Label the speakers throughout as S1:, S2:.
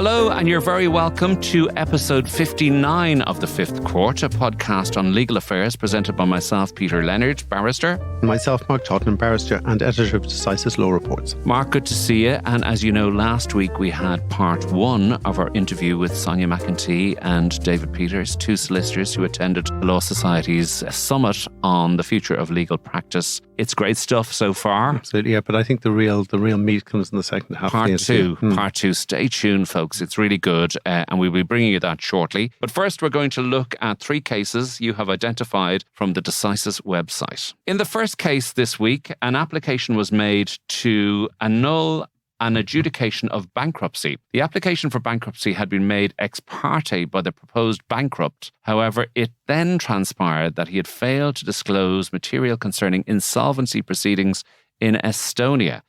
S1: Hello, and you're very welcome to episode 59 of The Fifth Court, a podcast on legal affairs presented by myself, Peter Leonard, barrister.
S2: And myself, Mark Tottenham, barrister and editor of Decisis Law Reports.
S1: Mark, good to see you. And as you know, last week we had part one of our interview with Sonia McEntee and David Peters, two solicitors who attended the Law Society's summit on the future of legal practice. It's great stuff so far.
S2: Absolutely, yeah. But I think the real meat comes in the second half.
S1: Part two. Stay tuned, folks. It's really good, and we'll be bringing you that shortly. But first, we're going to look at three cases you have identified from the Decisis website. In the first case this week, an application was made to annul an adjudication of bankruptcy. The application for bankruptcy had been made ex parte by the proposed bankrupt. However, it then transpired that he had failed to disclose material concerning insolvency proceedings in Estonia.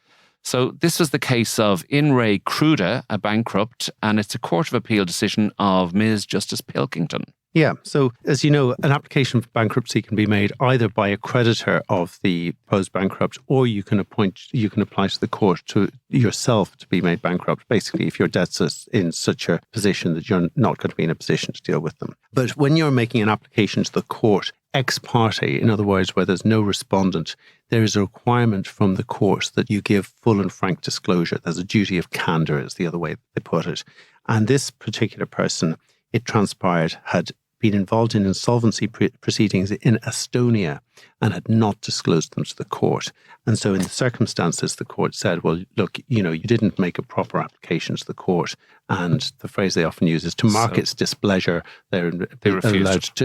S1: So this was the case of In Re Cruda, a bankrupt, and it's a Court of Appeal decision of Ms. Justice Pilkington.
S2: Yeah. So, as you know, an application for bankruptcy can be made either by a creditor of the proposed bankrupt, or you can apply to the court to yourself to be made bankrupt, basically, if your debts are in such a position that you're not going to be in a position to deal with them. But when you're making an application to the court ex parte, in other words, where there's no respondent, there is a requirement from the court that you give full and frank disclosure. There's a duty of candour, is the other way they put it. And this particular person, it transpired, had been involved in insolvency proceedings in Estonia and had not disclosed them to the court. And so in the circumstances, the court said, well, look, you didn't make a proper application to the court. And the phrase they often use is to mark its displeasure. They refused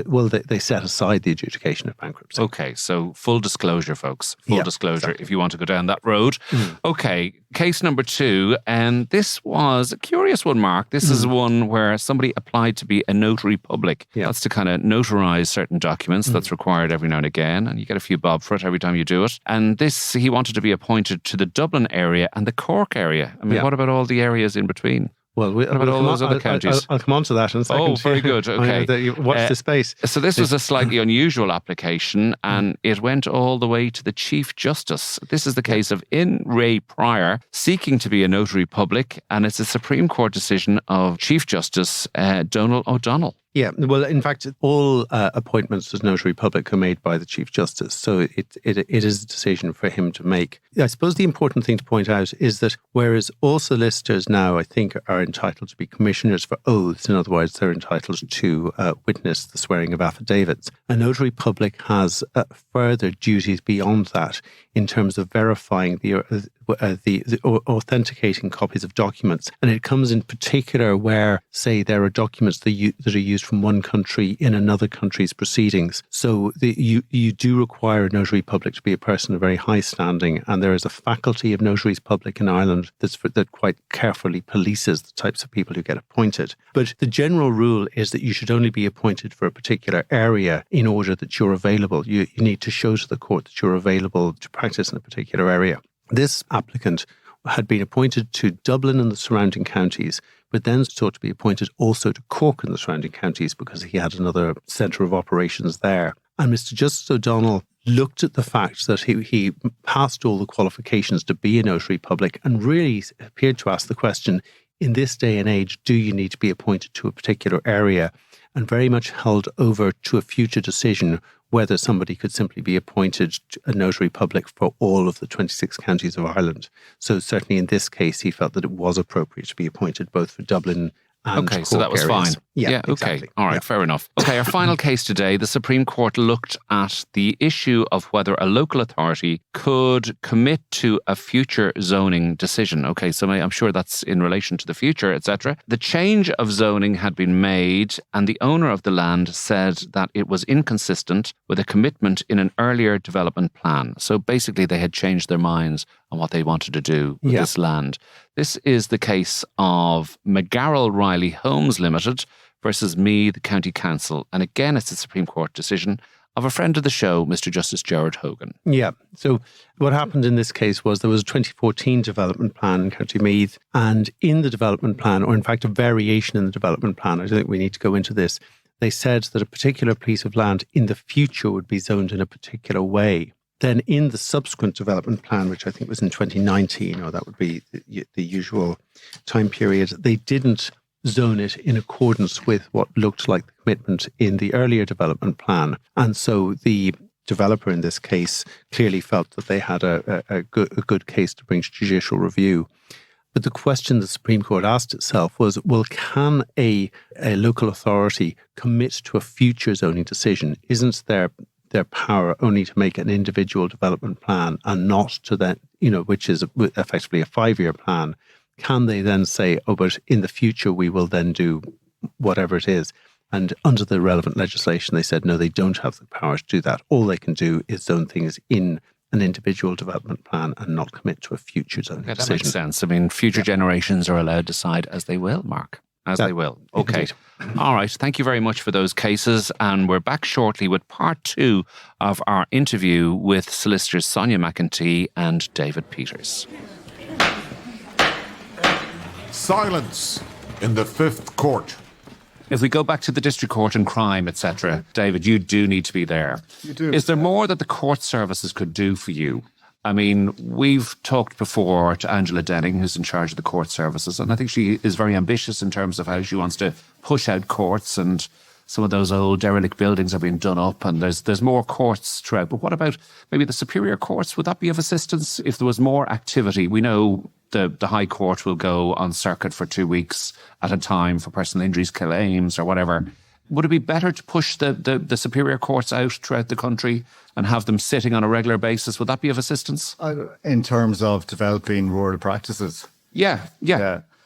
S2: they set aside the adjudication of bankruptcy.
S1: Okay, so full disclosure, folks. Full disclosure, exactly, if you want to go down that road. Okay, case number two, and this was a curious one, Mark. This is one where somebody applied to be a notary public. Yeah. That's to kind of notarize certain documents. That's required every now and again, and you get a few bob for it every time you do it. And this, he wanted to be appointed to the Dublin area and the Cork area. I mean, what about all the areas in between?
S2: Well, what about all those other counties? I'll come on to that in a second.
S1: Oh, very good. Okay.
S2: Watch the space.
S1: So this was a slightly unusual application, and it went all the way to the Chief Justice. This is the case of In Re Pryor seeking to be a notary public, and it's a Supreme Court decision of Chief Justice Donald O'Donnell.
S2: Yeah, well, in fact, all appointments as notary public are made by the Chief Justice, so it is a decision for him to make. I suppose the important thing to point out is that whereas all solicitors now, I think, are entitled to be commissioners for oaths, in other words, they're entitled to witness the swearing of affidavits, a notary public has further duties beyond that in terms of verifying the authenticating copies of documents. And it comes in particular where, say, there are documents that are used from one country in another country's proceedings. So you do require a notary public to be a person of very high standing, and there is a faculty of notaries public in Ireland that quite carefully polices the types of people who get appointed. But the general rule is that you should only be appointed for a particular area in order that you're available. You need to show to the court that you're available to practice in a particular area. This applicant had been appointed to Dublin and the surrounding counties, but then sought to be appointed also to Cork and the surrounding counties because he had another centre of operations there. And Mr. Justice O'Donnell looked at the fact that he passed all the qualifications to be a notary public and really appeared to ask the question, in this day and age, do you need to be appointed to a particular area? And very much held over to a future decision whether somebody could simply be appointed a notary public for all of the 26 counties of Ireland. So certainly in this case, he felt that it was appropriate to be appointed both for Dublin and
S1: Okay,
S2: Cork
S1: so that was
S2: areas.
S1: fine.
S2: Yeah,
S1: okay.
S2: Exactly.
S1: All right, fair enough. Okay, our final case today, the Supreme Court looked at the issue of whether a local authority could commit to a future zoning decision. Okay, so I'm sure that's in relation to the future, etc. The change of zoning had been made, and the owner of the land said that it was inconsistent with a commitment in an earlier development plan. So basically, they had changed their minds on what they wanted to do with this land. This is the case of McGarrell Riley Homes Limited versus Meath County Council. And again, it's a Supreme Court decision of a friend of the show, Mr. Justice Gerard Hogan. Yeah.
S2: So what happened in this case was there was a 2014 development plan in County Meath. And in the development plan, or in fact a variation in the development plan, I don't think we need to go into this, they said that a particular piece of land in the future would be zoned in a particular way. Then in the subsequent development plan, which I think was in 2019, or that would be the usual time period, they didn't zone it in accordance with what looked like the commitment in the earlier development plan. And so the developer in this case clearly felt that they had a good case to bring to judicial review. But the question the Supreme Court asked itself was, well, can a local authority commit to a future zoning decision? Isn't their power only to make an individual development plan and not to that, which is effectively a 5-year plan? Can they then say, oh, but in the future we will then do whatever it is? And under the relevant legislation, they said, no, they don't have the power to do that. All they can do is zone things in an individual development plan and not commit to a future zoning decision.
S1: That makes sense. I mean, future generations are allowed to decide as they will, Mark. They will. Okay.
S2: Indeed.
S1: All right. Thank you very much for those cases. And we're back shortly with part 2 of our interview with solicitors Sonia McEntee and David Peters.
S3: Silence in the Fifth Court.
S1: If we go back to the district court and crime, etc., David, you do need to be there.
S3: You do.
S1: Is there more that the court services could do for you? I mean, we've talked before to Angela Denning, who's in charge of the court services, and I think she is very ambitious in terms of how she wants to push out courts, and some of those old derelict buildings are being done up, and there's more courts throughout. But what about maybe the superior courts? Would that be of assistance if there was more activity? We know the High Court will go on circuit for 2 weeks at a time for personal injuries claims or whatever. Would it be better to push the superior courts out throughout the country and have them sitting on a regular basis? Would that be of assistance?
S4: In terms of developing rural practices?
S1: Yeah.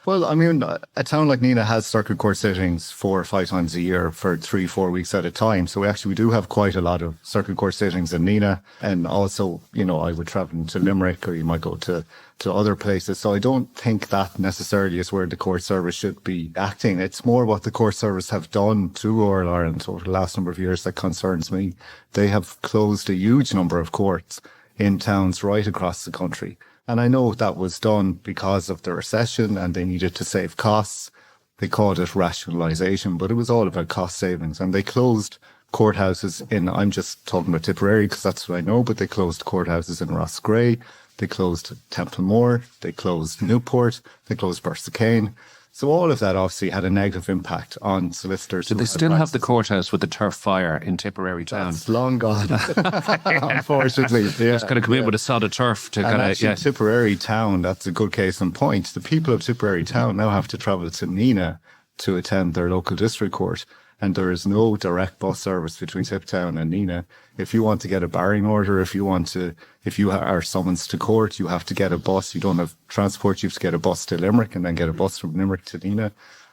S4: Well, I mean, a town like Nenagh has circuit court sittings 4 or 5 times a year for 3-4 weeks at a time. So we do have quite a lot of circuit court sittings in Nenagh. And also, I would travel to Limerick, or you might go to other places. So I don't think that necessarily is where the court service should be acting. It's more what the court service have done to rural Ireland over the last number of years that concerns me. They have closed a huge number of courts in towns right across the country. And I know that was done because of the recession and they needed to save costs. They called it rationalisation, but it was all about cost savings. And they closed courthouses I'm just talking about Tipperary because that's what I know, but they closed courthouses in Rossgray. They closed Templemore. They closed Newport. They closed Bersicane. So all of that obviously had a negative impact on solicitors.
S1: Do they still have the courthouse with the turf fire in Tipperary town?
S4: It's long gone, unfortunately. Yeah,
S1: just kind of come in with a sod of turf to kind of...
S4: Tipperary town, that's a good case in point. The people of Tipperary town now have to travel to Nenagh to attend their local district court. And there is no direct bus service between Tiptown and Nenagh. If you want to get a barring order, if you are summoned to court, you have to get a bus. You don't have transport. You have to get a bus to Limerick and then get a bus from Limerick to Nenagh.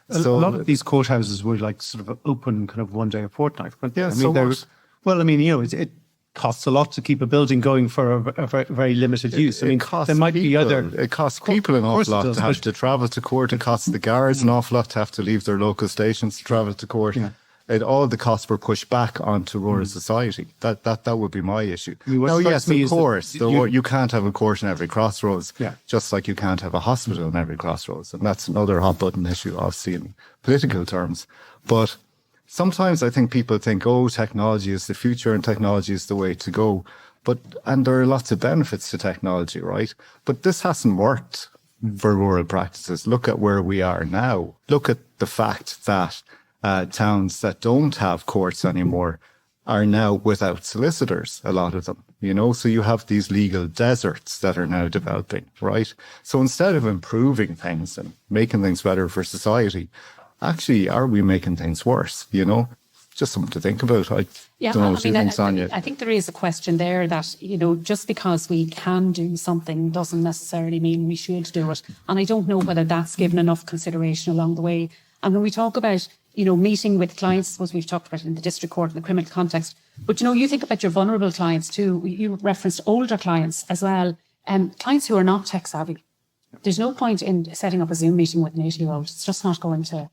S5: So a lot of these courthouses were like sort of open kind of one day a fortnight. But
S4: yeah,
S5: it costs a lot to keep a building going for a very, very limited use. I mean, there might be other...
S4: It costs people an awful lot to have to travel to court. It costs the guards an awful lot to have to leave their local stations to travel to court.
S5: Yeah.
S4: All the costs were pushed back onto rural society. That would be my issue.
S5: Now, yes,
S4: of course, you can't have a court in every crossroads, just like you can't have a hospital in every crossroads. And that's another hot button issue, obviously, in political terms. But sometimes I think people think, technology is the future and technology is the way to go. And there are lots of benefits to technology, right? But this hasn't worked for rural practices. Look at where we are now. Look at the fact that towns that don't have courts anymore are now without solicitors, a lot of them, so you have these legal deserts that are now developing, right? So instead of improving things and making things better for society, actually, are we making things worse, Just something to think about. I don't know what you think, Sonia.
S6: I think there is a question there that, just because we can do something doesn't necessarily mean we should do it. And I don't know whether that's given enough consideration along the way. And when we talk about, meeting with clients, I suppose we've talked about it in the district court in the criminal context. But, you think about your vulnerable clients too. You referenced older clients as well, clients who are not tech savvy. There's no point in setting up a Zoom meeting with an 80-year-old. It's just not going to,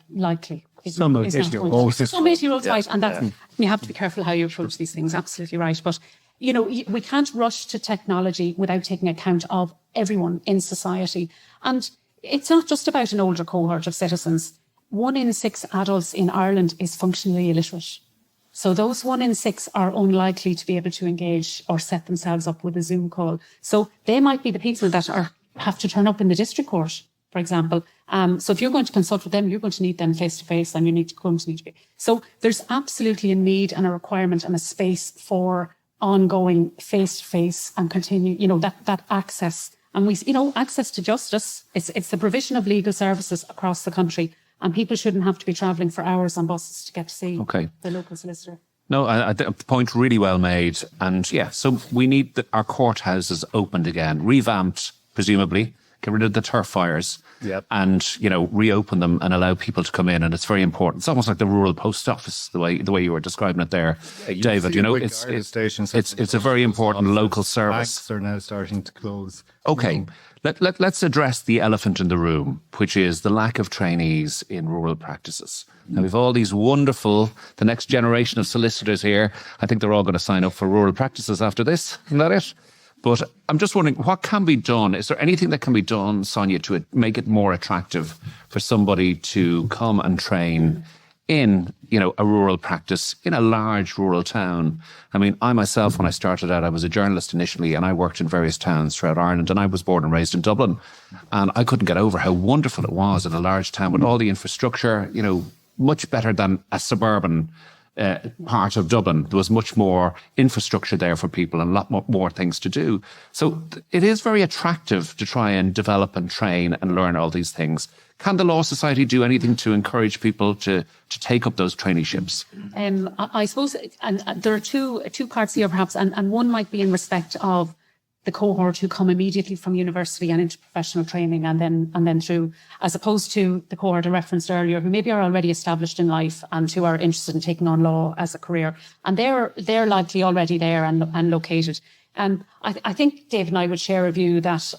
S6: likely.
S5: Some
S6: 80-year-olds, right. And you have to be careful how you approach these things. Absolutely right. But, we can't rush to technology without taking account of everyone in society. And it's not just about an older cohort of citizens. 1 in 6 adults in Ireland is functionally illiterate. So those 1 in 6 are unlikely to be able to engage or set themselves up with a Zoom call. So they might be the people that have to turn up in the district court, for example, So if you're going to consult with them, you're going to need them face to face, and you need to be. So there's absolutely a need and a requirement and a space for ongoing face to face and continue, that access. And access to justice. It's the provision of legal services across the country, and people shouldn't have to be travelling for hours on buses to get to see the local solicitor.
S1: No, I think the point really well made. And so we need our courthouses opened again, revamped, presumably, get rid of the turf fires.
S4: Yep.
S1: And, reopen them and allow people to come in. And it's very important. It's almost like the rural post office, the way you were describing it there, David. It's a very important local service.
S4: Banks are now starting to close.
S1: Okay. Let's address the elephant in the room, which is the lack of trainees in rural practices. Now, we've all these wonderful, the next generation of solicitors here. I think they're all going to sign up for rural practices after this. Isn't that it? But I'm just wondering, what can be done? Is there anything that can be done, Sonia, to make it more attractive for somebody to come and train in, a rural practice in a large rural town? I mean, I myself, when I started out, I was a journalist initially, and I worked in various towns throughout Ireland, and I was born and raised in Dublin. And I couldn't get over how wonderful it was in a large town with all the infrastructure, much better than a suburban part of Dublin. There was much more infrastructure there for people and a lot more things to do. So it is very attractive to try and develop and train and learn all these things. Can the Law Society do anything to encourage people to take up those traineeships?
S6: I suppose, and there are two parts here perhaps, and one might be in respect of the cohort who come immediately from university and into professional training and then through, as opposed to the cohort I referenced earlier, who maybe are already established in life and who are interested in taking on law as a career. And they're likely already there and located. And I think Dave and I would share a view that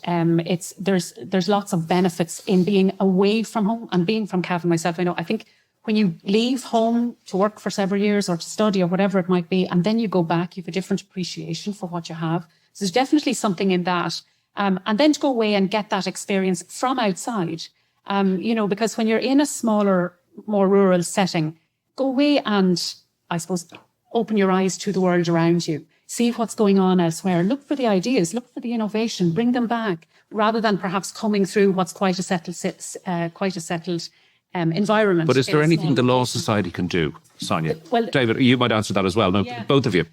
S6: there's lots of benefits in being away from home, and being from Cavan myself. I think when you leave home to work for several years or to study or whatever it might be, and then you go back, you have a different appreciation for what you have. So there's definitely something in that. And then to go away and get that experience from outside, because when you're in a smaller, more rural setting, go away and, I suppose, open your eyes to the world around you. See what's going on elsewhere. Look for the ideas, look for the innovation, bring them back, rather than perhaps coming through what's quite a settled environment.
S1: But is there anything the Law Society can do, Sonia? Well, David, you might answer that as well. No, both of you.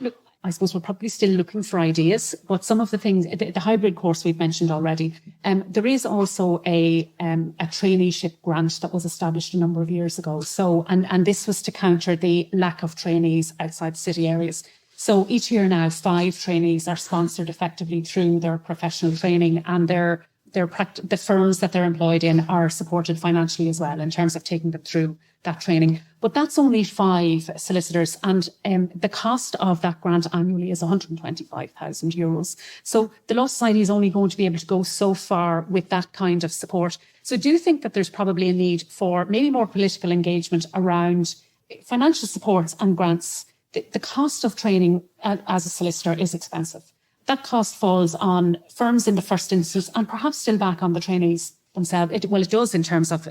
S6: Look, I suppose we're probably still looking for ideas, but some of the things, the hybrid course we've mentioned already, there is also a traineeship grant that was established a number of years ago. So, and this was to counter the lack of trainees outside city areas. So each year now, 5 trainees are sponsored effectively through their professional training, and the firms that they're employed in are supported financially as well in terms of taking them through that training. But that's only 5 solicitors, and the cost of that grant annually is €125,000. So the Law Society is only going to be able to go so far with that kind of support. So I do think that there's probably a need for maybe more political engagement around financial supports and grants. The cost of training as a solicitor is expensive. That cost falls on firms in the first instance, and perhaps still back on the trainees themselves. It does in terms of,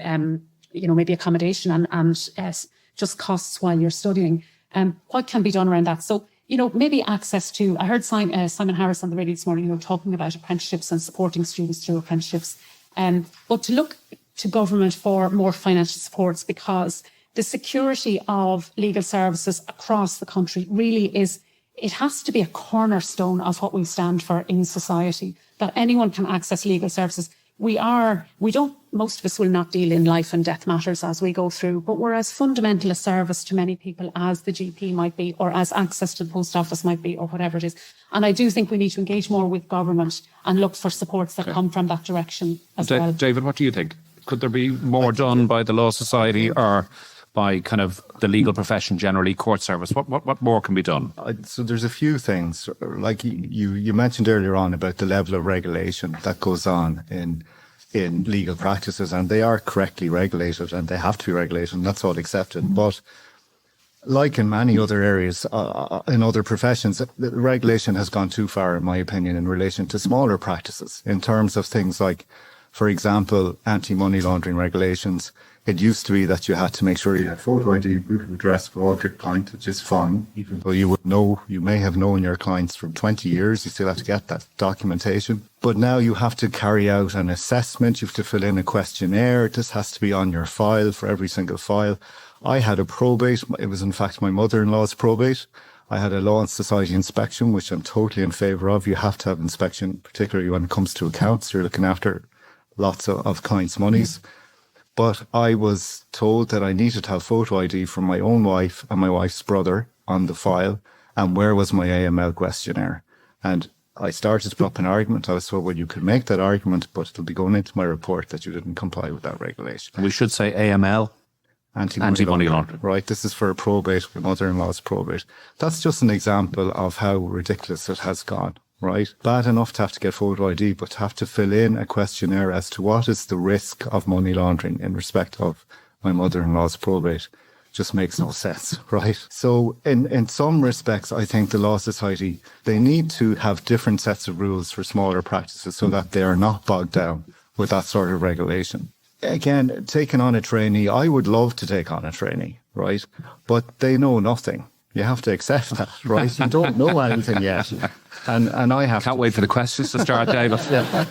S6: maybe accommodation and just costs while you're studying. What can be done around that? So, maybe access to, I heard Simon Harris on the radio this morning, talking about apprenticeships and supporting students through apprenticeships. But to look to government for more financial supports, because the security of legal services across the country really it has to be a cornerstone of what we stand for in society, that anyone can access legal services. Most of us will not deal in life and death matters as we go through, but we're as fundamental a service to many people as the GP might be, or as access to the post office might be, or whatever it is. And I do think we need to engage more with government and look for supports that come from that direction as well.
S1: David, what do you think? Could there be more done by the Law Society or by kind of the legal profession generally, court service? What more can be done?
S4: So there's a few things, like you mentioned earlier on about the level of regulation that goes on in legal practices, and they are correctly regulated and they have to be regulated, and that's all accepted. But like in many other areas, in other professions, the regulation has gone too far, in my opinion, in relation to smaller practices, in terms of things like For example, anti-money laundering regulations. It used to be that you had to make sure you had photo ID, proof of address for all your client, which is fine. Even though you may have known your clients for 20 years, you still have to get that documentation. But now you have to carry out an assessment. You have to fill in a questionnaire. This has to be on your file for every single file. I had a probate. It was in fact my mother-in-law's probate. I had a law and society inspection, which I'm totally in favour of. You have to have inspection, particularly when it comes to accounts. You're looking after lots of clients' monies. But I was told that I needed to have photo ID from my own wife and my wife's brother on the file. And where was my AML questionnaire? And I started to put up an argument. I was told, well, you could make that argument, but it'll be going into my report that you didn't comply with that regulation.
S1: We should say AML. Anti-money laundering.
S4: Right. This is for a probate, my mother-in-law's probate. That's just an example of how ridiculous it has gone. Right. Bad enough to have to get photo ID, but to have to fill in a questionnaire as to what is the risk of money laundering in respect of my mother-in-law's probate just makes no sense. Right. So in some respects, I think the Law Society, they need to have different sets of rules for smaller practices so that they are not bogged down with that sort of regulation. Again, taking on a trainee, I would love to take on a trainee, right? But they know nothing. You have to accept that, right? You don't know anything yet. And I have
S1: Can't wait for the questions to start, David.
S4: Yeah.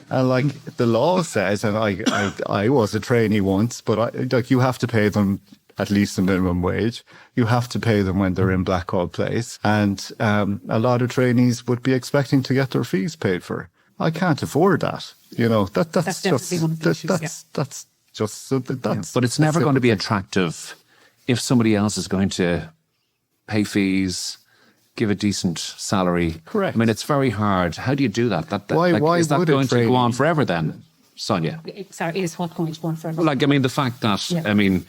S4: And like the law says, and I was a trainee once, but you have to pay them at least the minimum wage. You have to pay them when they're in Blackhall Place. And a lot of trainees would be expecting to get their fees paid for. I can't afford that. That's just one of the issues, that's just something.
S1: But it's never going to be attractive if somebody else is going to pay fees, give a decent salary.
S4: Correct.
S1: I mean, it's very hard. How do you do that?
S4: Why
S1: is that
S4: would
S1: going
S4: it
S1: to go on forever then, Sonia?
S6: Sorry, is what going to go on forever?
S1: The fact that,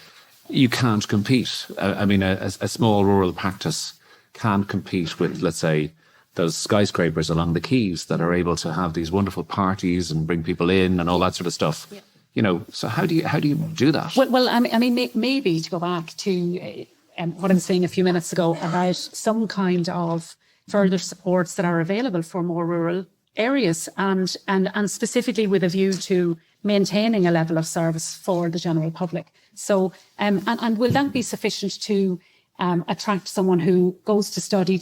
S1: you can't compete. A small rural practice can't compete with, let's say, those skyscrapers along the quays that are able to have these wonderful parties and bring people in and all that sort of stuff. Yeah. So how do you do that?
S6: Well, maybe to go back to what I was saying a few minutes ago about some kind of further supports that are available for more rural areas and specifically with a view to maintaining a level of service for the general public. So, and will that be sufficient to attract someone who goes to study,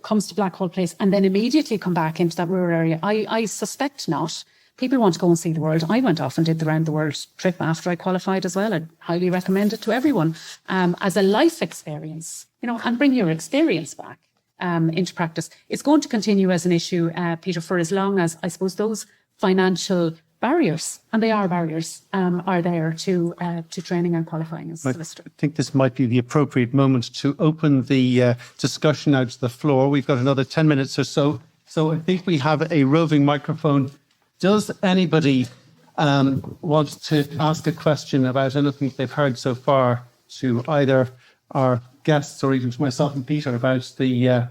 S6: comes to Blackhall Place and then immediately come back into that rural area? I suspect not. People want to go and see the world. I went off and did the round the world trip after I qualified as well. I'd highly recommend it to everyone as a life experience, and bring your experience back into practice. It's going to continue as an issue, Peter, for as long as, I suppose, those financial barriers, and they are barriers, are there to training and qualifying as a solicitor.
S5: I think this might be the appropriate moment to open the discussion out to the floor. We've got another 10 minutes or so. So I think we have a roving microphone. Does anybody want to ask a question about anything they've heard so far to either our guests or even to myself and Peter about the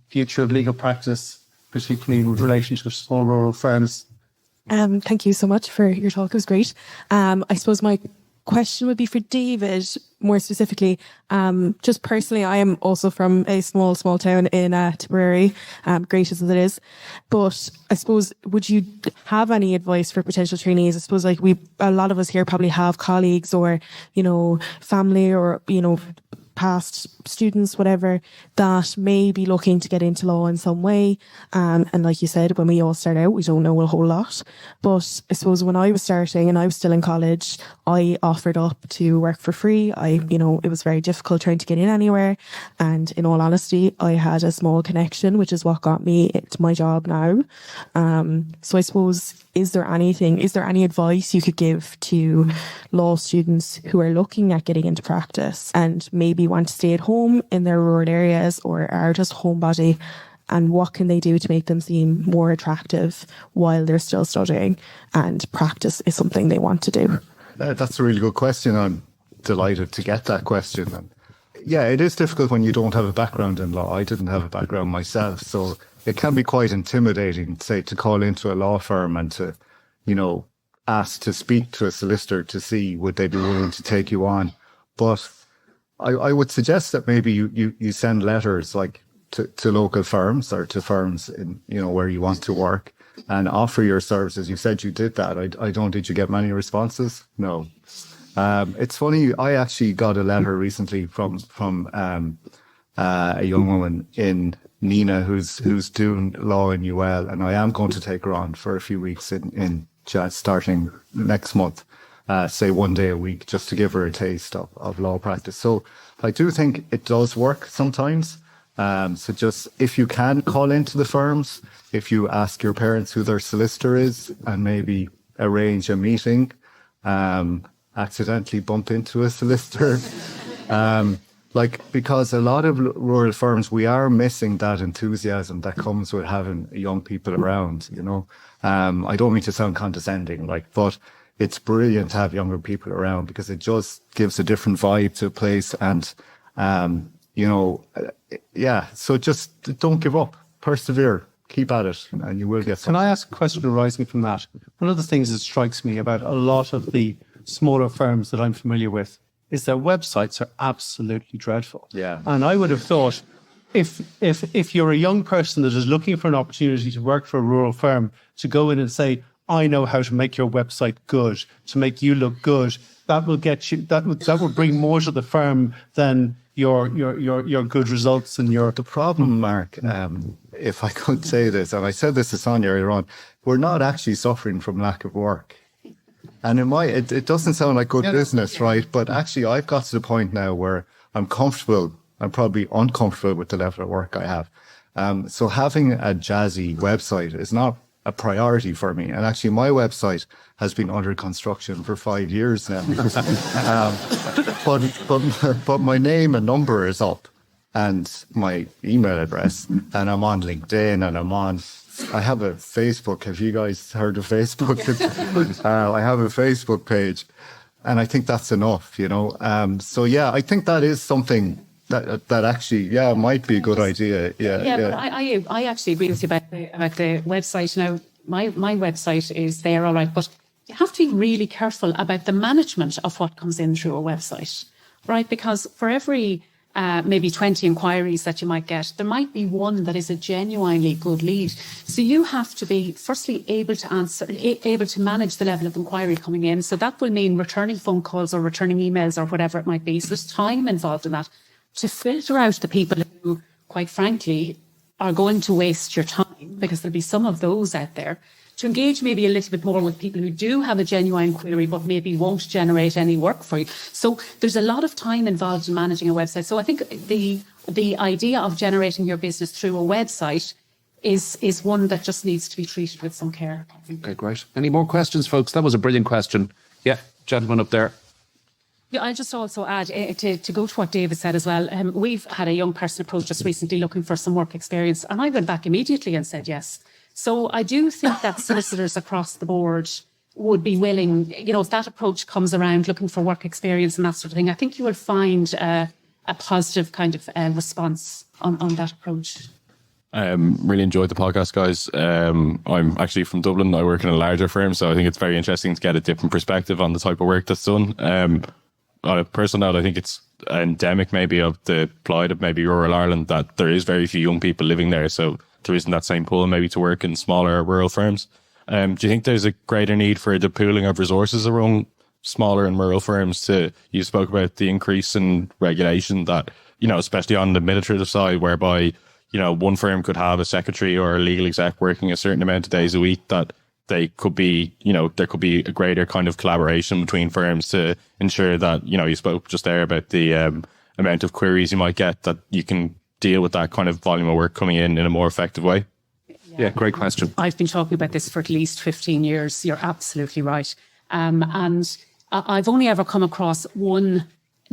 S5: future of legal practice, particularly in relation to small rural firms?
S7: Thank you so much for your talk. It was great. I suppose my question would be for David, more specifically. Just personally, I am also from a small town in Tipperary, great as it is. But I suppose, would you have any advice for potential trainees? I suppose a lot of us here probably have colleagues or, family or, past students, whatever, that may be looking to get into law in some way. And like you said, when we all start out, we don't know a whole lot. But I suppose when I was starting and I was still in college, I offered up to work for free. It was very difficult trying to get in anywhere. And in all honesty, I had a small connection, which is what got me to my job now. So I suppose, is there any advice you could give to law students who are looking at getting into practice and maybe want to stay at home in their rural areas or are just homebody, and what can they do to make them seem more attractive while they're still studying and practice is something they want to do?
S4: That's a really good question. I'm delighted to get that question. And yeah, it is difficult when you don't have a background in law. I didn't have a background myself, so it can be quite intimidating, say, to call into a law firm and to, ask to speak to a solicitor to see would they be willing to take you on. But I would suggest that maybe you send letters to local firms or to firms in, where you want to work and offer your services. You said you did that. I don't. Did you get many responses? No. It's funny. I actually got a letter recently from a young woman in Nenagh who's doing law in UL, and I am going to take her on for a few weeks in starting next month. Say 1 day a week, just to give her a taste of law practice. So I do think it does work sometimes. So just, if you can call into the firms, if you ask your parents who their solicitor is and maybe arrange a meeting, accidentally bump into a solicitor. Because a lot of rural firms, we are missing that enthusiasm that comes with having young people around, I don't mean to sound condescending, but it's brilliant to have younger people around because it just gives a different vibe to a place. And, so just don't give up, persevere, keep at it, and you will get something.
S5: Can I ask a question arising from that? One of the things that strikes me about a lot of the smaller firms that I'm familiar with is their websites are absolutely dreadful.
S4: Yeah.
S5: And I would have thought if you're a young person that is looking for an opportunity to work for a rural firm, to go in and say, I know how to make your website good, to make you look good, that will get you, that will bring more to the firm than your good results and your...
S4: The problem, Mark, if I could say this, and I said this to Sonia earlier on, we're not actually suffering from lack of work. And it doesn't sound like good business, right? But actually, I've got to the point now where I'm comfortable. I'm probably uncomfortable with the level of work I have. So having a jazzy website is not a priority for me. And actually, my website has been under construction for 5 years now. But my name and number is up, and my email address, and I'm on LinkedIn, and I have a Facebook. Have you guys heard of Facebook? I have a Facebook page, and I think that's enough, So I think that is something that actually, might be a good idea.
S6: But I actually agree with you about the website. Now, my website is there, all right, but you have to be really careful about the management of what comes in through a website, right? Because for every maybe 20 inquiries that you might get, there might be one that is a genuinely good lead. So you have to be, firstly, able to manage the level of inquiry coming in. So that will mean returning phone calls or returning emails or whatever it might be. So there's time involved in that to filter out the people who, quite frankly, are going to waste your time, because there'll be some of those out there. To engage maybe a little bit more with people who do have a genuine query, but maybe won't generate any work for you. So there's a lot of time involved in managing a website. So I think the idea of generating your business through a website is one that just needs to be treated with some care.
S1: Okay, great. Any more questions, folks? That was a brilliant question. Yeah, gentleman up there.
S6: Yeah, I'll just also add, to go to what David said as well, we've had a young person approach us recently looking for some work experience, and I went back immediately and said yes. So I do think that solicitors across the board would be willing, if that approach comes around looking for work experience and that sort of thing, I think you will find a positive kind of response on that approach.
S8: Really enjoyed the podcast, guys. I'm actually from Dublin. I work in a larger firm, so I think it's very interesting to get a different perspective on the type of work that's done. On a personal note, I think it's endemic maybe of the plight of maybe rural Ireland that there is very few young people living there, so there isn't that same pull maybe to work in smaller rural firms. Do you think there's a greater need for the pooling of resources around smaller and rural firms? You spoke about the increase in regulation that, especially on the administrative side, whereby, one firm could have a secretary or a legal exec working a certain amount of days a week, that they could be, there could be a greater kind of collaboration between firms to ensure that, you spoke just there about the amount of queries you might get, that you can deal with that kind of volume of work coming in a more effective way.
S1: Yeah, great question.
S6: I've been talking about this for at least 15 years. You're absolutely right. And I've only ever come across one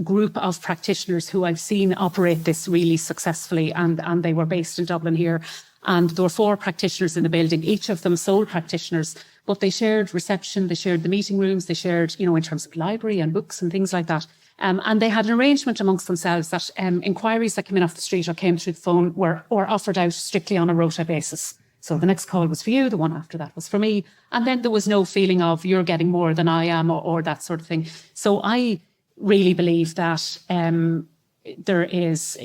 S6: group of practitioners who I've seen operate this really successfully, and they were based in Dublin here. And there were 4 practitioners in the building, each of them sole practitioners, but they shared reception, they shared the meeting rooms, they shared, in terms of library and books and things like that. And they had an arrangement amongst themselves that inquiries that came in off the street or came through the phone were offered out strictly on a rota basis. So the next call was for you, the one after that was for me. And then there was no feeling of you're getting more than I am or that sort of thing. So I really believe that there is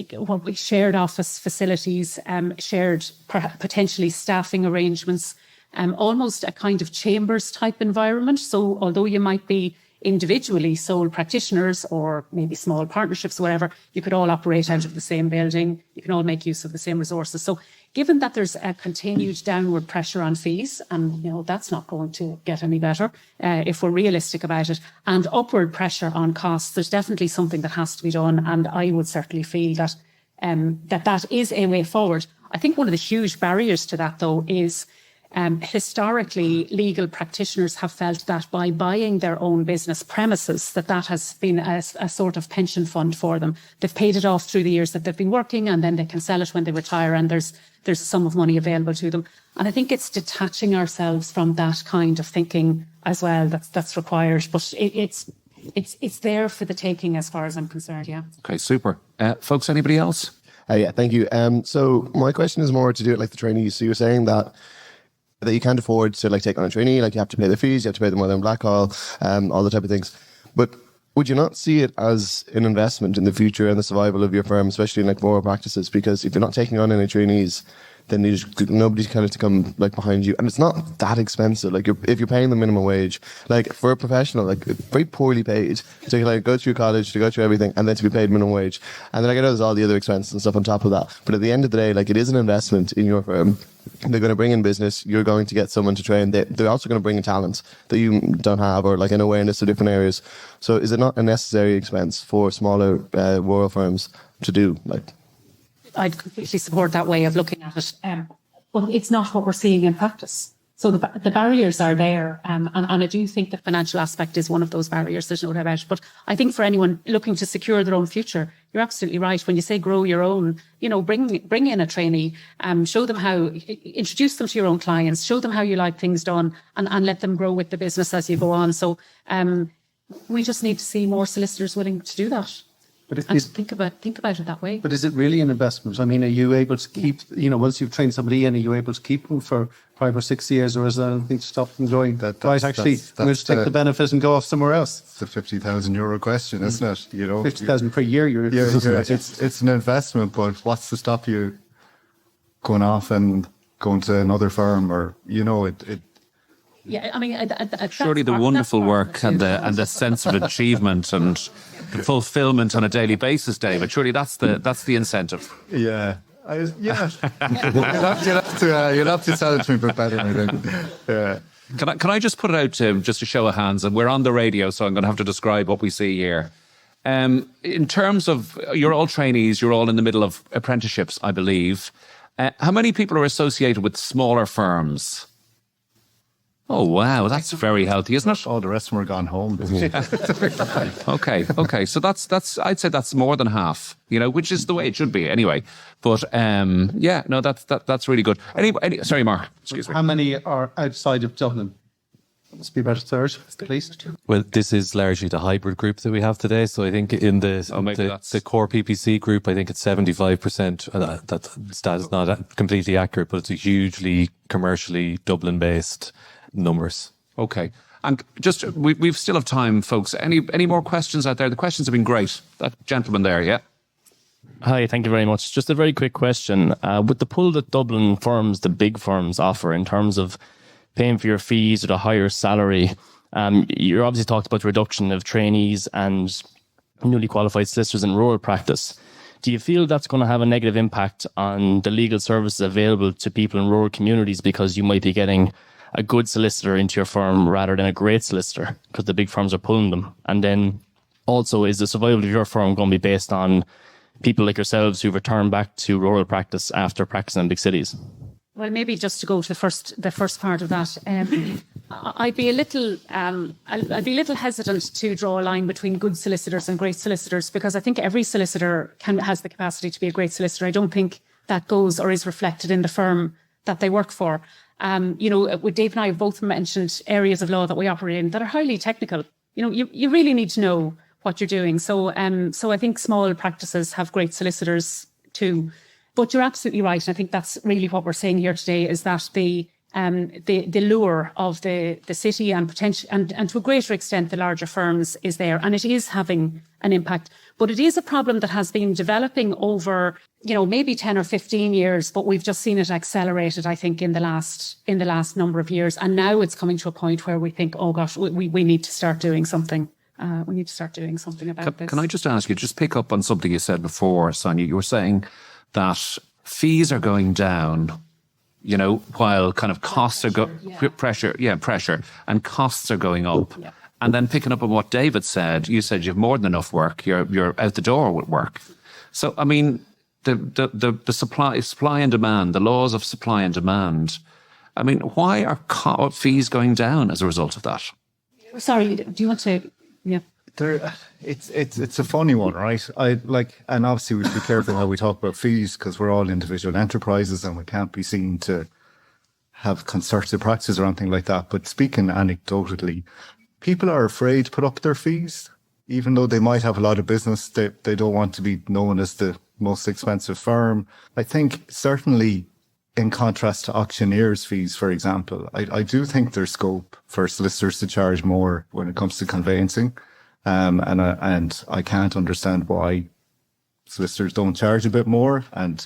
S6: shared office facilities, shared potentially staffing arrangements, almost a kind of chambers type environment. So although you might be individually sole practitioners or maybe small partnerships, whatever, you could all operate out of the same building. You can all make use of the same resources. So given that there's a continued downward pressure on fees, and that's not going to get any better if we're realistic about it, and upward pressure on costs, there's definitely something that has to be done. And I would certainly feel that that is a way forward. I think one of the huge barriers to that, though, is historically, legal practitioners have felt that by buying their own business premises, that has been a sort of pension fund for them. They've paid it off through the years that they've been working, and then they can sell it when they retire, and there's a sum of money available to them. And I think it's detaching ourselves from that kind of thinking as well that's required. But it's there for the taking as far as I'm concerned, yeah.
S1: Okay, super. Folks, anybody else?
S9: Yeah, thank you. So my question is more to do with like the trainees. So you're saying that you can't afford to like take on a trainee, like you have to pay the fees, you have to pay them while they're in Blackhall, all the type of things. But would you not see it as an investment in the future and the survival of your firm, especially in like moral practices? Because if you're not taking on any trainees, then nobody's kind of to come like behind you, and it's not that expensive. Like if you're paying the minimum wage, like for a professional, like very poorly paid, to like go through college, to go through everything, and then to be paid minimum wage, and then I know there's all the other expenses and stuff on top of that. But at the end of the day, like it is an investment in your firm. They're going to bring in business. You're going to get someone to train. They're also going to bring in talents that you don't have, or like an awareness of different areas. So is it not a necessary expense for smaller rural firms to do? Like,
S6: I'd completely support that way of looking at it. But it's not what we're seeing in practice. So the barriers are there. And I do think the financial aspect is one of those barriers. There's no doubt about it. But I think for anyone looking to secure their own future, you're absolutely right. When you say grow your own, bring in a trainee, show them how, introduce them to your own clients, show them how you like things done, and let them grow with the business as you go on. So we just need to see more solicitors willing to do that. But think about it that way.
S5: But is it really an investment? I mean, are you able to keep, once you've trained somebody in, are you able to keep them for 5 or 6 years, or is there anything to stop them going? I'm going to take the benefit and go off somewhere else.
S4: It's a €50,000 question, isn't it?
S5: 50,000 per year.
S4: It's an investment, but what's to stop you going off and going to another firm, or it.
S6: Yeah, I mean,
S1: surely the wonderful work and the sense of achievement and the fulfillment on a daily basis, David. Surely that's the incentive.
S4: Yeah. You'll have to tell it to me a bit better, I think. Yeah.
S1: Can I just put it out to just a show of hands? And we're on the radio, so I'm going to have to describe what we see here. In terms of, you're all trainees, you're all in the middle of apprenticeships, I believe. How many people are associated with smaller firms? Oh, wow, that's very healthy, isn't it?
S4: Oh, the rest of them are gone home.
S1: Okay. So that's I'd say that's more than half, which is the way it should be anyway. But that's really good. Sorry, Mark, excuse me.
S5: How many are outside of Dublin? Must be about a third, at least.
S10: Well, this is largely the hybrid group that we have today. So I think in the core PPC group, I think it's 75%. That stat is not completely accurate, but it's a hugely commercially Dublin-based numbers.
S1: Okay. And just, we still have time, folks. Any more questions out there? The questions have been great. That gentleman there, yeah?
S11: Hi, thank you very much. Just a very quick question. With the pull that Dublin firms, the big firms, offer in terms of paying for your fees at a higher salary, you obviously talked about the reduction of trainees and newly qualified solicitors in rural practice. Do you feel that's going to have a negative impact on the legal services available to people in rural communities, because you might be getting a good solicitor into your firm rather than a great solicitor because the big firms are pulling them? And then also, is the survival of your firm going to be based on people like yourselves who return back to rural practice after practicing in big cities?
S6: Well, maybe just to go to the first part of that, I'd be a little hesitant to draw a line between good solicitors and great solicitors, because I think every solicitor has the capacity to be a great solicitor. I don't think that goes or is reflected in the firm that they work for. With Dave and I have both mentioned areas of law that we operate in that are highly technical. You really need to know what you're doing. So I think small practices have great solicitors too. But you're absolutely right. And I think that's really what we're saying here today, is that the lure of the city and potential and to a greater extent the larger firms is there, and it is having an impact. But it is a problem that has been developing over, maybe 10 or 15 years, but we've just seen it accelerated, I think, in the last number of years. And now it's coming to a point where we think, oh gosh, we need to start doing something. We need to start doing something about this.
S1: Can I just ask you, just pick up on something you said before, Sonia? You were saying that fees are going down, while kind of costs are pressure, and costs are going up. Yeah. And then picking up on what David said, you said you have more than enough work. You're out the door with work. So, I mean, the supply and demand, the laws of supply and demand. I mean, why are fees going down as a result of that?
S6: Sorry, do you want to? Yeah.
S4: It's a funny one, right? And obviously we should be careful how we talk about fees because we're all individual enterprises and we can't be seen to have concerted practices or anything like that. But speaking anecdotally, people are afraid to put up their fees, even though they might have a lot of business. They don't want to be known as the most expensive firm. I think certainly in contrast to auctioneers' fees, for example, I do think there's scope for solicitors to charge more when it comes to conveyancing. And I can't understand why solicitors don't charge a bit more. And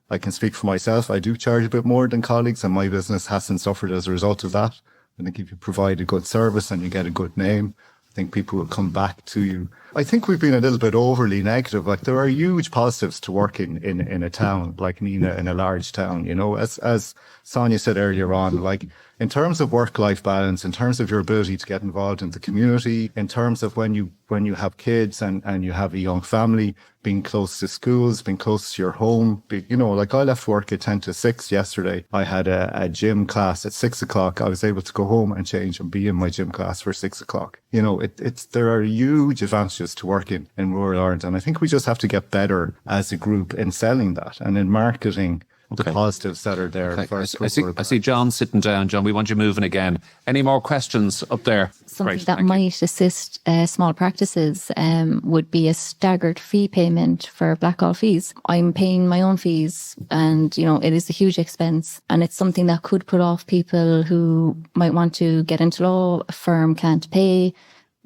S4: I can speak for myself. I do charge a bit more than colleagues and my business hasn't suffered as a result of that. I think if you provide a good service and you get a good name, I think people will come back to you. I think we've been a little bit overly negative. Like there are huge positives to working in a town like Nenagh, in a large town, as Sonia said earlier on, like in terms of work-life balance, in terms of your ability to get involved in the community, in terms of when you have kids and you have a young family, being close to schools, being close to your home. Like I left work at 10 to 6 yesterday. I had a gym class at 6 o'clock. I was able to go home and change and be in my gym class for 6 o'clock. There are huge advantages to working in rural Ireland. And I think we just have to get better as a group in selling that and in marketing the positives that are there.
S1: Okay. I see John sitting down. John, we want you moving again. Any more questions up there?
S12: Something that might assist small practices would be a staggered fee payment for blackall fees. I'm paying my own fees and, it is a huge expense and it's something that could put off people who might want to get into law. A firm can't pay.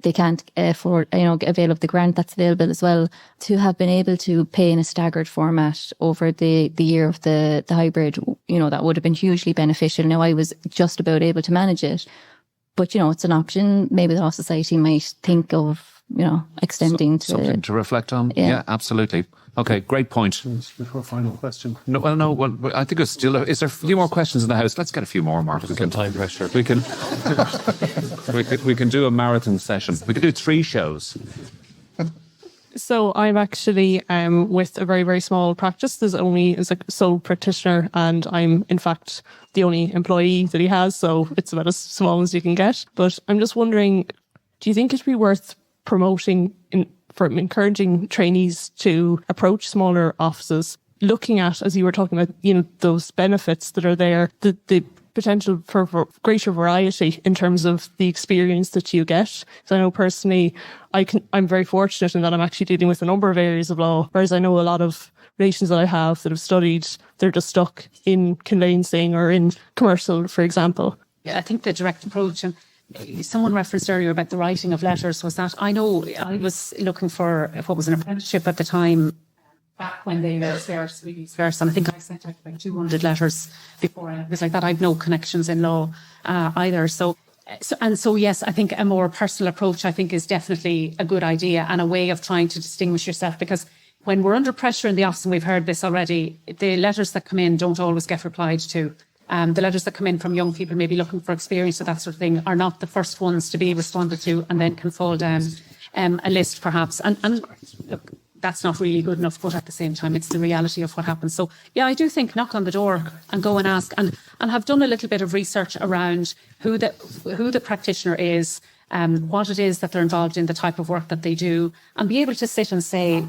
S12: They can't afford, avail of the grant that's available as well. To have been able to pay in a staggered format over the year of the hybrid, that would have been hugely beneficial. Now, I was just about able to manage it, but, it's an option. Maybe the Law Society might think of, extending to...
S1: Something to reflect on. Yeah, absolutely. Okay, great point.
S5: Before final question.
S1: No, I think it's still... Is there a few more questions in the house? Let's get a few more, Mark. We can time pressure. We can do a marathon session. We could do 3 shows.
S7: So I'm actually with a very, very small practice. It's a sole practitioner and I'm in fact the only employee that he has. So it's about as small as you can get. But I'm just wondering, do you think it'd be worth promoting for encouraging trainees to approach smaller offices, looking at, as you were talking about, those benefits that are there, the potential for greater variety in terms of the experience that you get. So I know personally, I'm very fortunate in that I'm actually dealing with a number of areas of law, whereas I know a lot of relations that I have that have studied, they're just stuck in conveyancing or in commercial, for example.
S6: Yeah, I think the direct approach, and someone referenced earlier about the writing of letters, was that I know I was looking for what was an apprenticeship at the time, back when they were scarce, really scarce, and I think I sent out like 200 letters before. It was like that. I've no connections in law either. So yes, I think a more personal approach, I think, is definitely a good idea and a way of trying to distinguish yourself, because when we're under pressure in the office, and we've heard this already, the letters that come in don't always get replied to. The letters that come in from young people maybe looking for experience or that sort of thing are not the first ones to be responded to and then can fall down a list perhaps. And look, that's not really good enough, but at the same time, it's the reality of what happens. So yeah, I do think knock on the door and go and ask, and have done a little bit of research around who the practitioner is, what it is that they're involved in, the type of work that they do, and be able to sit and say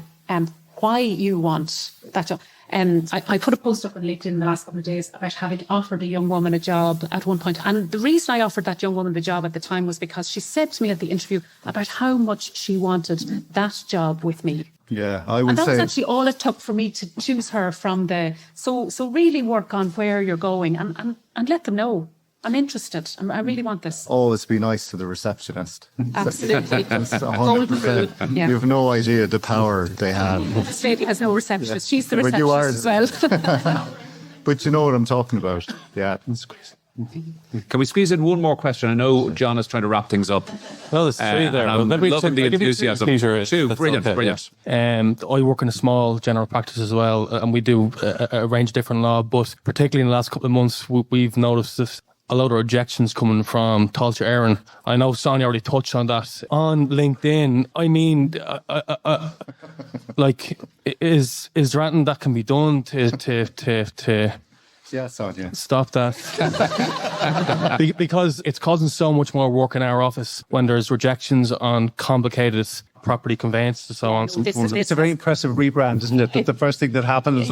S6: why you want that job. I put a post up on LinkedIn in the last couple of days about having offered a young woman a job at one point. And the reason I offered that young woman the job at the time was because she said to me at the interview about how much she wanted that job with me.
S4: Yeah, I would say...
S6: And that was actually all it took for me to choose her from the... So really work on where you're going and let them know. I'm interested. I really want this.
S4: Always be nice to the receptionist.
S6: Absolutely.
S4: That's
S6: Golden rule.
S4: 100%.
S6: Yeah.
S4: You have no idea the power they have.
S6: This lady has no receptionist. She's the
S4: But you are.
S6: receptionist as well.
S4: But you know what I'm talking about. Yeah.
S1: Can we squeeze in one more question? I know John is trying to wrap things up.
S10: Well, there's three there.
S1: I'm
S10: Maybe
S1: loving the
S10: I'll give you
S1: enthusiasm.
S10: Peter,
S1: Two,
S10: that's
S1: brilliant,
S10: okay,
S1: brilliant.
S11: I work in a small general practice as well, and we do a range of different law, but particularly in the last couple of months, we've noticed this. A lot of rejections coming from Tulsa Aaron. I know Sonia already touched on that. On LinkedIn, I mean, like, is there anything that can be done to
S4: Yeah, Sonia.
S11: stop that? Because it's causing so much more work in our office when there's rejections on complicated property conveyances and so on.
S5: It's a very impressive rebrand, isn't it? That the first thing that happens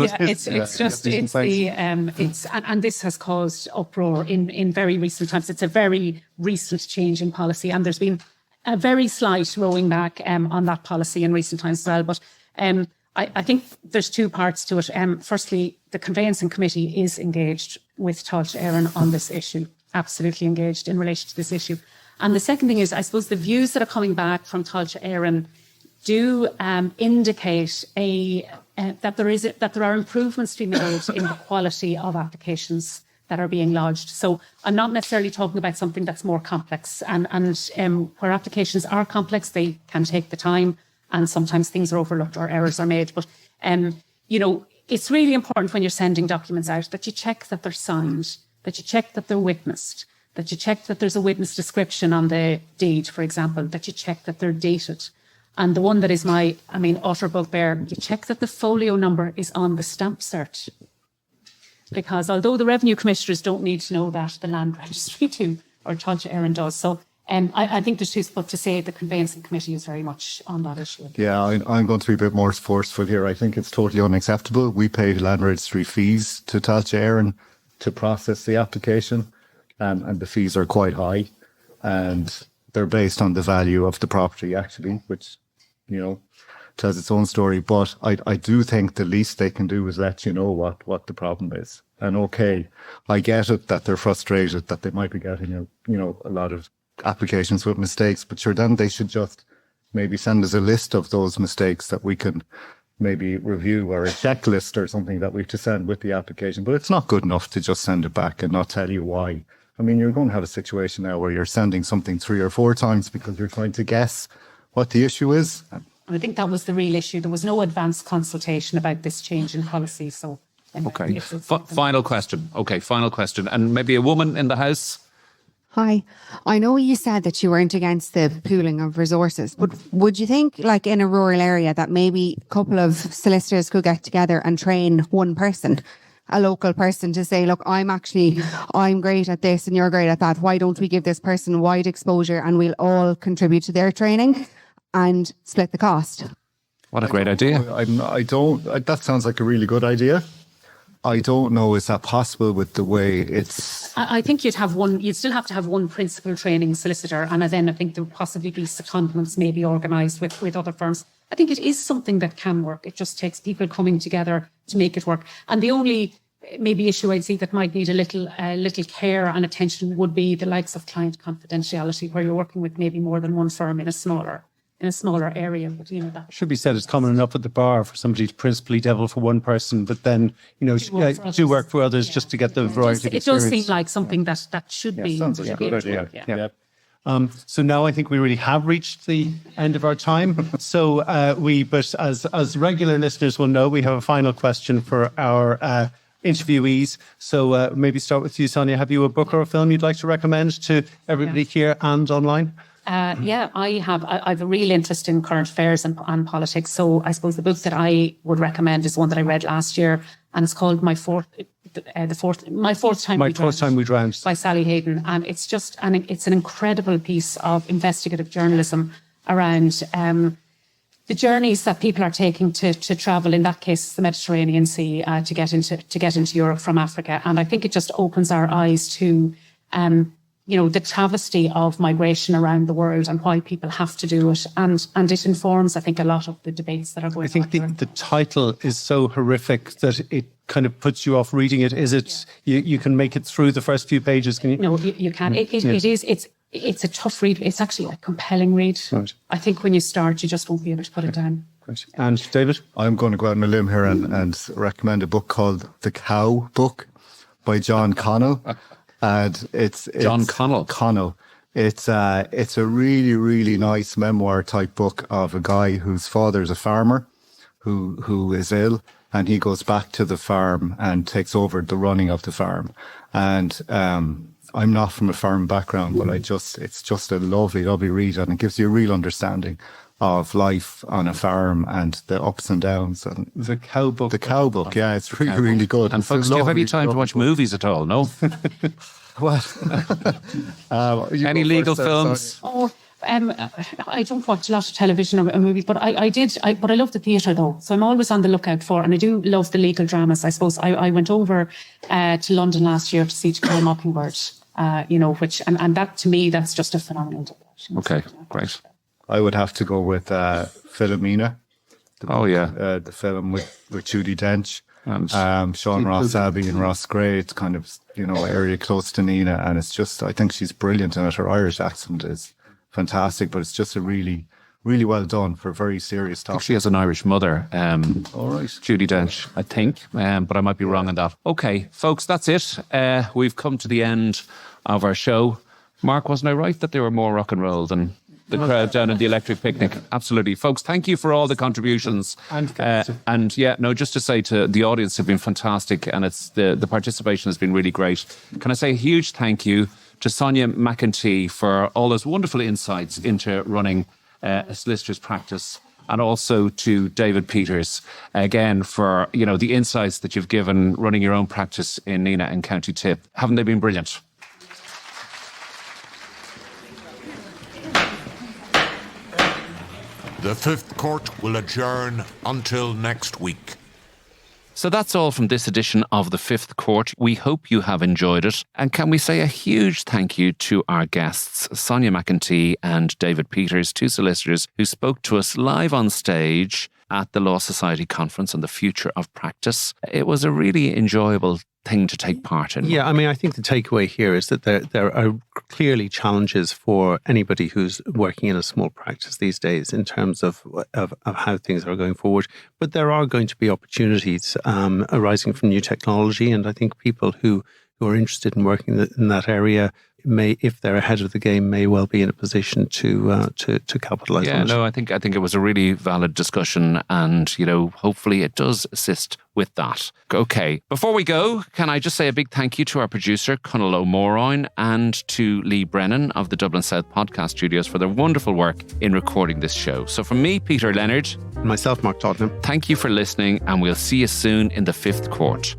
S6: and this has caused uproar in very recent times. It's a very recent change in policy, and there's been a very slight rolling back on that policy in recent times as well. But I think there's two parts to it. Firstly, the Conveyancing Committee is engaged with Tulsa Aaron on this issue, absolutely engaged in relation to this issue. And the second thing is, I suppose the views that are coming back from Tulsa Aaron do indicate that there are improvements to be made in the quality of applications that are being lodged. So I'm not necessarily talking about something that's more complex. And where applications are complex, they can take the time, and sometimes things are overlooked or errors are made. But it's really important when you're sending documents out that you check that they're signed, that you check that they're witnessed, that you check that there's a witness description on the deed, for example, that you check that they're dated. And the one that is utter bugbear, you check that the folio number is on the stamp cert. Because although the revenue commissioners don't need to know that, the land registry do, or Tulsa Aaron does. So I think there's two spots to say the Conveyancing Committee is very much on that issue.
S4: Yeah, I'm going to be a bit more forceful here. I think it's totally unacceptable. We pay land registry fees to Tulsa Aaron to process the application. And the fees are quite high, and they're based on the value of the property, actually, which, tells its own story. But I do think the least they can do is let you know what the problem is. And okay, I get it that they're frustrated that they might be getting a lot of applications with mistakes, but sure, then they should just maybe send us a list of those mistakes that we can maybe review, or a checklist or something that we have to send with the application. But it's not good enough to just send it back and not tell you why. I mean, you're going to have a situation now where you're sending something 3 or 4 times because you're trying to guess what the issue is.
S6: I think that was the real issue. There was no advanced consultation about this change in policy. So,
S1: okay. Final question. Okay, final question. And maybe a woman in the house.
S13: Hi. I know you said that you weren't against the pooling of resources, but would you think, like in a rural area, that maybe a couple of solicitors could get together and train one person, a local person, to say, look, I'm great at this and you're great at that. Why don't we give this person wide exposure and we'll all contribute to their training and split the cost?
S1: What a great idea.
S4: That sounds like a really good idea. I don't know, is that possible with the way it's...
S6: I think you'd still have to have one principal training solicitor, and then I think there would possibly be secondments maybe organised with other firms. I think it is something that can work. It just takes people coming together to make it work. And the only maybe issue I'd see that might need a little care and attention would be the likes of client confidentiality, where you're working with maybe more than one firm in a smaller area. But that
S5: should be said, it's common enough at the bar for somebody to principally devil for one person, but then do work for others just to get the variety of experience.
S6: It does seem like something that should be.
S4: Sounds like a good idea.
S5: Yeah. So now I think we really have reached the end of our time. So but as regular listeners will know, we have a final question for our interviewees. So maybe start with you, Sonia. Have you a book or a film you'd like to recommend to everybody here and online?
S6: I have a real interest in current affairs and politics. So I suppose the book that I would recommend is one that I read last year, and it's called My Fourth Time We Drowned by Sally Hayden. And it's just it's an incredible piece of investigative journalism around the journeys that people are taking to travel. In that case, the Mediterranean Sea to get into Europe from Africa. And I think it just opens our eyes to the travesty of migration around the world and why people have to do it. And it informs, I think, a lot of the debates that are going on.
S5: I think the title is so horrific that it kind of puts you off reading it? Is it you can make it through the first few pages? Can you?
S6: No, you can. It is. It's a tough read. It's actually a compelling read.
S5: Right.
S6: I think when you start, you just won't be able to put it down.
S5: Great. And David?
S4: I'm going to go out on a limb here and recommend a book called The Cow Book by John Connell. And it's
S1: John Connell.
S4: Connell. It's a really, really nice memoir type book of a guy whose father's a farmer who is ill, and he goes back to the farm and takes over the running of the farm. And I'm not from a farm background, but it's just a lovely, lovely read, and it gives you a real understanding of life on a farm and the ups and downs. And
S5: The Cow Book.
S4: The Cow Book, yeah, it's really, really good.
S1: And folks, do you have any time to watch movies at all? No?
S4: What?
S1: Any legal films?
S6: I don't watch a lot of television or movies, but I love the theatre though. So I'm always on the lookout for, and I do love the legal dramas. I suppose I went over to London last year to see To Kill a Mockingbird, which, and that to me, that's just a phenomenal direction.
S1: Okay, great.
S4: I would have to go with Philomena. The film with Judi Dench. And Sean Ross Abbey and Ross Gray. It's kind of, area close to Nenagh, and it's just, I think she's brilliant in it. Her Irish accent is fantastic, but it's just a really, really well done for a very serious topic.
S1: She has an Irish mother.
S4: All right.
S1: Judi Dench, I think, but I might be wrong on that. Okay, folks, that's it. We've come to the end of our show. Mark, wasn't I right that they were more rock and roll than the crowd down at the Electric Picnic? Absolutely. Folks, thank you for all the contributions. Just to say to the audience, have been fantastic, and it's the participation has been really great. Can I say a huge thank you to Sonia McEntee for all those wonderful insights into running a solicitor's practice, and also to David Peters, again, for the insights that you've given running your own practice in Nenagh and County Tip. Haven't they been brilliant?
S3: The Fifth Court will adjourn until next week.
S1: So that's all from this edition of The Fifth Court. We hope you have enjoyed it. And can we say a huge thank you to our guests, Sonia McEntee and David Peters, two solicitors who spoke to us live on stage at the Law Society Conference on the Future of Practice. It was a really enjoyable thing to take part in.
S2: Yeah, I think the takeaway here is that there are clearly challenges for anybody who's working in a small practice these days in terms of how things are going forward. But there are going to be opportunities arising from new technology, and I think people who are interested in working in that area may, if they're ahead of the game, may well be in a position to capitalise on it.
S1: No, I think it was a really valid discussion, and hopefully it does assist with that. Okay, before we go, can I just say a big thank you to our producer, Conal O'Moroyne, and to Lee Brennan of the Dublin South Podcast Studios for their wonderful work in recording this show. So from me, Peter Leonard,
S2: and myself, Mark Tottenham,
S1: thank you for listening, and we'll see you soon in the Fifth Court.